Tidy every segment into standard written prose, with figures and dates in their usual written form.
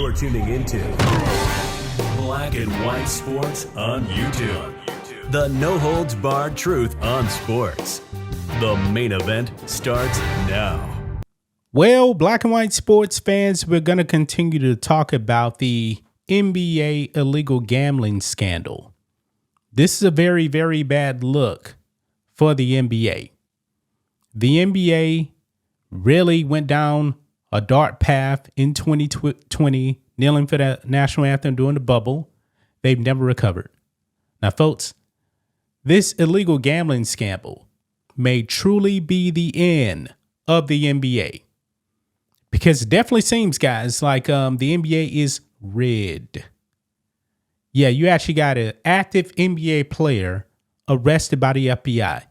You're tuning into Black and White Sports on YouTube. The no-holds-barred truth on sports. The main event starts now. Well, Black and White Sports fans, we're going to continue to talk about the NBA illegal gambling scandal. This is a very, very bad look for the NBA. The NBA really went down a dark path in 2020, kneeling for the national anthem during the bubble. They've never recovered. Now, folks, this illegal gambling scandal may truly be the end of the NBA. Because it definitely seems, guys, like the NBA is rigged. Yeah, you actually got an active NBA player arrested by the FBI.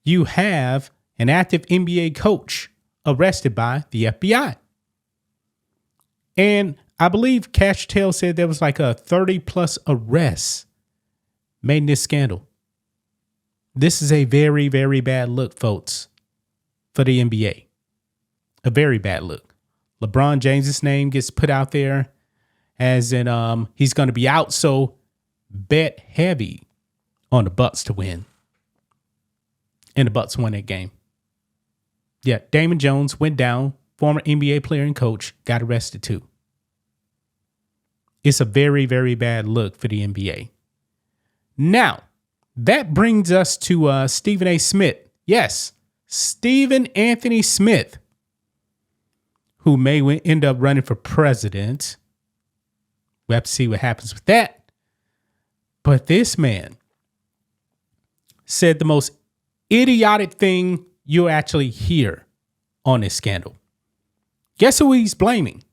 You have an active NBA coach arrested by the FBI. And I believe Cash Tail said there was like a 30 plus arrests made in this scandal. This is a very, very bad look, folks, for the NBA. A very bad look. LeBron James' name gets put out there as in he's going to be out, so bet heavy on the Bucks to win. And the Bucks won that game. Yeah, Damon Jones went down, former NBA player and coach, got arrested too. It's a very, very bad look for the NBA. Now, that brings us to Stephen A. Smith. Yes, Stephen Anthony Smith, who may end up running for president. We'll have to see what happens with that. But this man said the most idiotic thing you'll actually hear on this scandal. Guess who he's blaming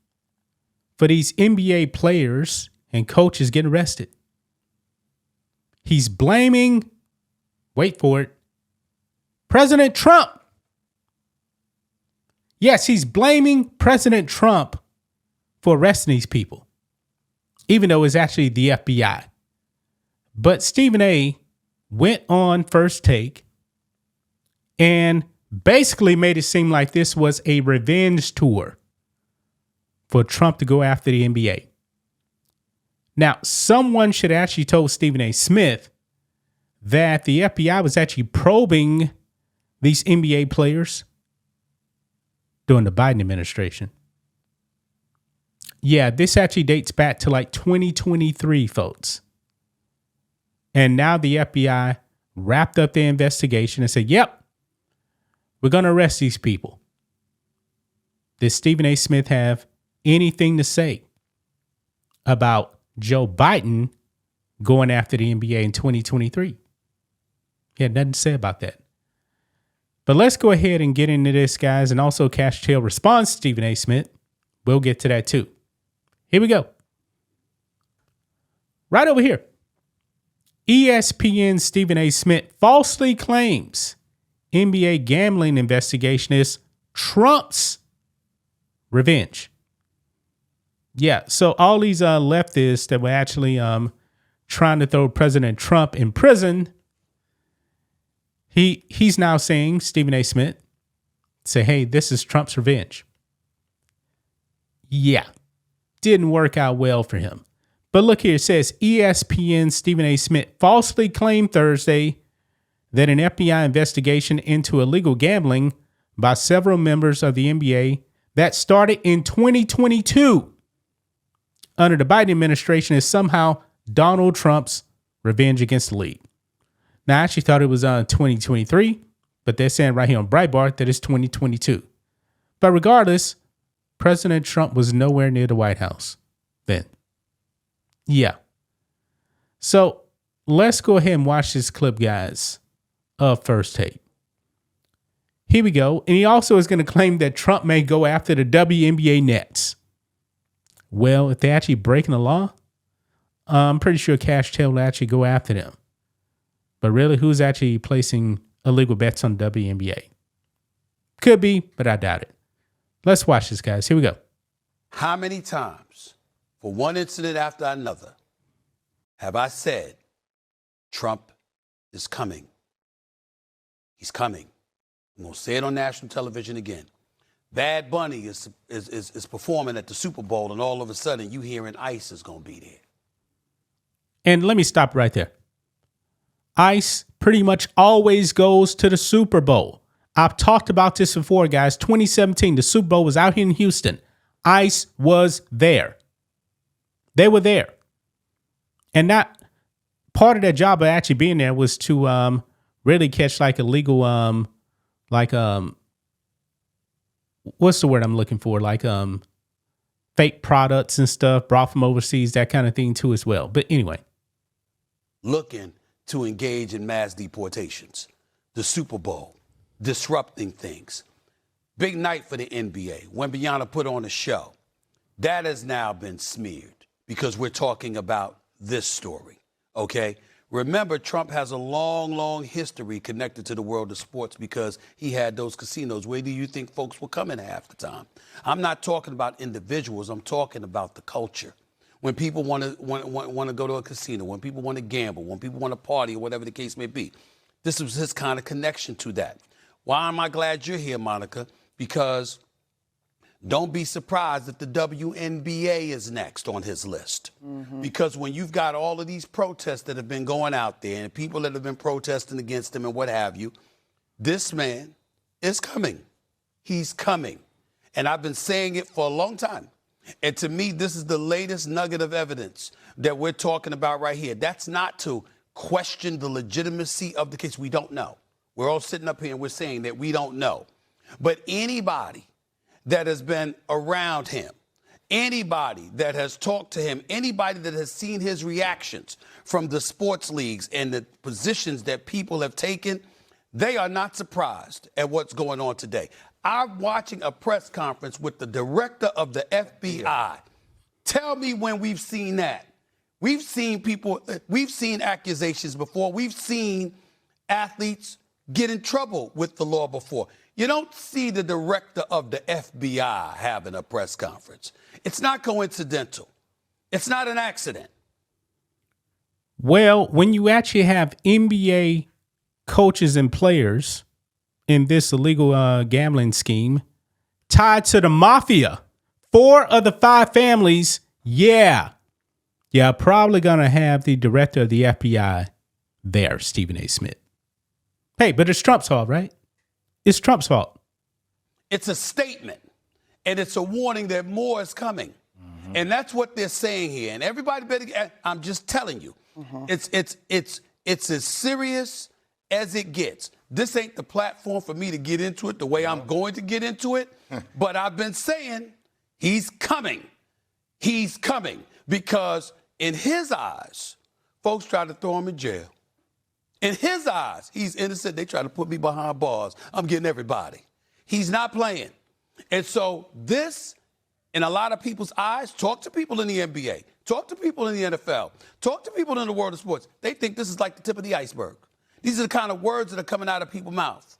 for these NBA players and coaches getting arrested? He's blaming, wait for it, President Trump. Yes, he's blaming President Trump for arresting these people, even though it's actually the FBI. But Stephen A. went on First Take and basically made it seem like this was a revenge tour for Trump to go after the NBA. Now, someone should actually told Stephen A. Smith that the FBI was actually probing these NBA players during the Biden administration. Yeah, this actually dates back to like 2023, folks. And now the FBI wrapped up their investigation and said, yep, we're going to arrest these people. Does Stephen A. Smith have anything to say about Joe Biden going after the NBA in 2023? He had nothing to say about that. But let's go ahead and get into this, guys. And also Cash Tail responds to Stephen A. Smith. We'll get to that too. Here we go. Right over here. ESPN Stephen A. Smith falsely claims NBA gambling investigation is Trump's revenge. Yeah, so all these leftists that were actually trying to throw President Trump in prison, he's now saying, Stephen A. Smith, say, hey, this is Trump's revenge. Yeah, didn't work out well for him. But look here, it says ESPN Stephen A. Smith falsely claimed Thursday that an FBI investigation into illegal gambling by several members of the NBA that started in 2022 under the Biden administration is somehow Donald Trump's revenge against the league. Now, I actually thought it was 2023, but they're saying right here on Breitbart that it's 2022. But regardless, President Trump was nowhere near the White House then. Yeah. So let's go ahead and watch this clip, guys, of First Take. Here we go. And he also is going to claim that Trump may go after the WNBA Nets. Well, if they're actually breaking the law, I'm pretty sure Cash Tail will actually go after them. But really, who's actually placing illegal bets on WNBA? Could be, but I doubt it. Let's watch this, guys. Here we go. How many times, for one incident after another, have I said, Trump is coming? He's coming. I'm going to say it on national television again. Bad Bunny is performing at the Super Bowl, and all of a sudden you hearing ICE is going to be there. And let me stop right there. ICE pretty much always goes to the Super Bowl. I've talked about this before, guys. 2017, the Super Bowl was out here in Houston. ICE was there. They were there. And not part of their job of actually being there was to really catch like illegal, what's the word I'm looking for? Like fake products and stuff brought from overseas, that kind of thing too as well. But anyway. Looking to engage in mass deportations. The Super Bowl, disrupting things. Big night for the NBA. Wembanyama put on a show. That has now been smeared because we're talking about this story, okay? Remember, Trump has a long, long history connected to the world of sports because he had those casinos. Where do you think folks were coming half the time? I'm not talking about individuals. I'm talking about the culture. When people want to go to a casino, when people want to gamble, when people want to party, or whatever the case may be. This was his kind of connection to that. Why am I glad you're here, Monica? Because don't be surprised if the WNBA is next on his list. Mm-hmm. Because when you've got all of these protests that have been going out there and people that have been protesting against him and what have you, this man is coming. He's coming. And I've been saying it for a long time. And to me, this is the latest nugget of evidence that we're talking about right here. That's not to question the legitimacy of the case. We don't know. We're all sitting up here and we're saying that we don't know. But anybody that has been around him, anybody that has talked to him, anybody that has seen his reactions from the sports leagues and the positions that people have taken, they are not surprised at what's going on today. I'm watching a press conference with the director of the FBI. Tell me when we've seen that. We've seen people, we've seen accusations before. We've seen athletes get in trouble with the law before. You don't see the director of the FBI having a press conference. It's not coincidental. It's not an accident. Well, when you actually have NBA coaches and players in this illegal gambling scheme tied to the mafia, 4 of the 5 families, probably going to have the director of the FBI there, Stephen A. Smith. Hey, but it's Trump's fault, right? It's Trump's fault. It's a statement, and it's a warning that more is coming. Mm-hmm. And that's what they're saying here. And everybody better, I'm just telling you, it's as serious as it gets. This ain't the platform for me to get into it the way I'm going to get into it. But I've been saying he's coming. He's coming because in his eyes, folks try to throw him in jail. In his eyes, he's innocent. They try to put me behind bars. I'm getting everybody. He's not playing. And so this, in a lot of people's eyes, talk to people in the NBA, talk to people in the NFL, talk to people in the world of sports. They think this is like the tip of the iceberg. These are the kind of words that are coming out of people's mouths.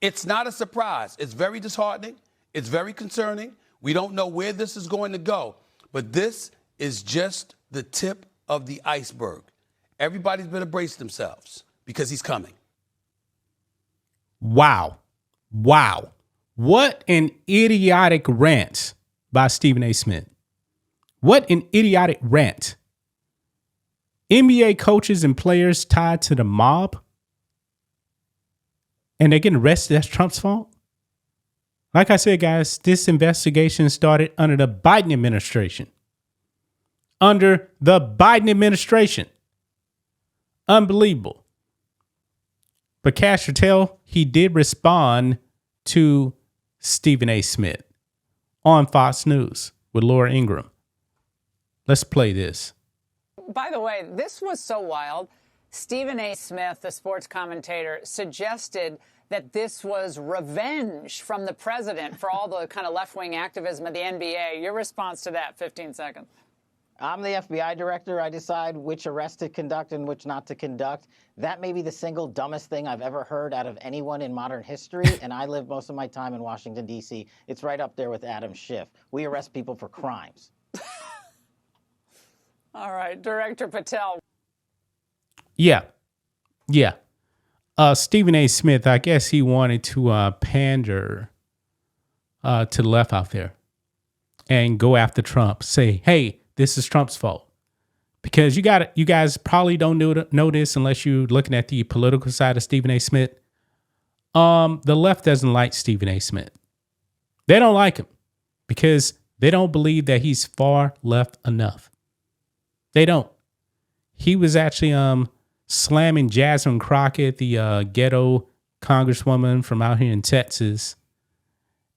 It's not a surprise. It's very disheartening. It's very concerning. We don't know where this is going to go. But this is just the tip of the iceberg. Everybody's better brace themselves because he's coming. Wow. What an idiotic rant by Stephen A. Smith. What an idiotic rant. NBA coaches and players tied to the mob, and they're getting arrested. That's Trump's fault. Like I said, guys, this investigation started under the Biden administration. Under the Biden administration. Unbelievable. But Cash Patel, he did respond to Stephen A. Smith on Fox News with Laura Ingraham. Let's play this. By the way, this was so wild. Stephen A. Smith, the sports commentator, suggested that this was revenge from the president for all the kind of left-wing activism of the NBA. Your response to that, 15 seconds. I'm the FBI director. I decide which arrests to conduct and which not to conduct. That may be the single dumbest thing I've ever heard out of anyone in modern history, and I live most of my time in Washington, D.C. It's right up there with Adam Schiff. We arrest people for crimes. All right, Director Patel. Yeah. Stephen A. Smith, I guess he wanted to pander to the left out there and go after Trump. Say, hey, this is Trump's fault. Because you guys probably don't know this unless you're looking at the political side of Stephen A. Smith. The left doesn't like Stephen A. Smith. They don't like him because they don't believe that he's far left enough. They don't. He was actually slamming Jasmine Crockett, the ghetto congresswoman from out here in Texas,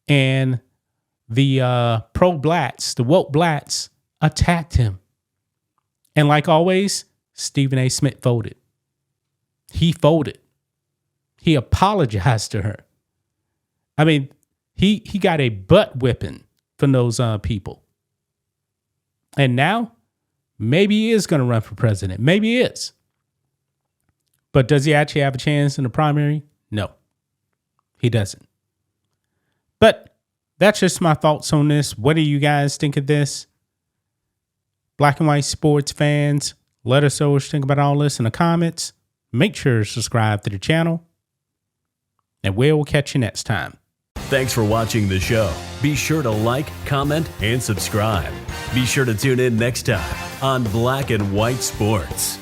and the pro-blacks, the woke blacks, attacked him. And like always, Stephen A. Smith folded. He folded. He apologized to her. I mean, he got a butt whipping from those people. And now, maybe he is going to run for president. Maybe he is. But does he actually have a chance in the primary? No, he doesn't. But that's just my thoughts on this. What do you guys think of this? Black and white sports fans, let us know what you think about all this in the comments. Make sure to subscribe to the channel. And we'll catch you next time. Thanks for watching the show. Be sure to like, comment, and subscribe. Be sure to tune in next time on Black and White Sports.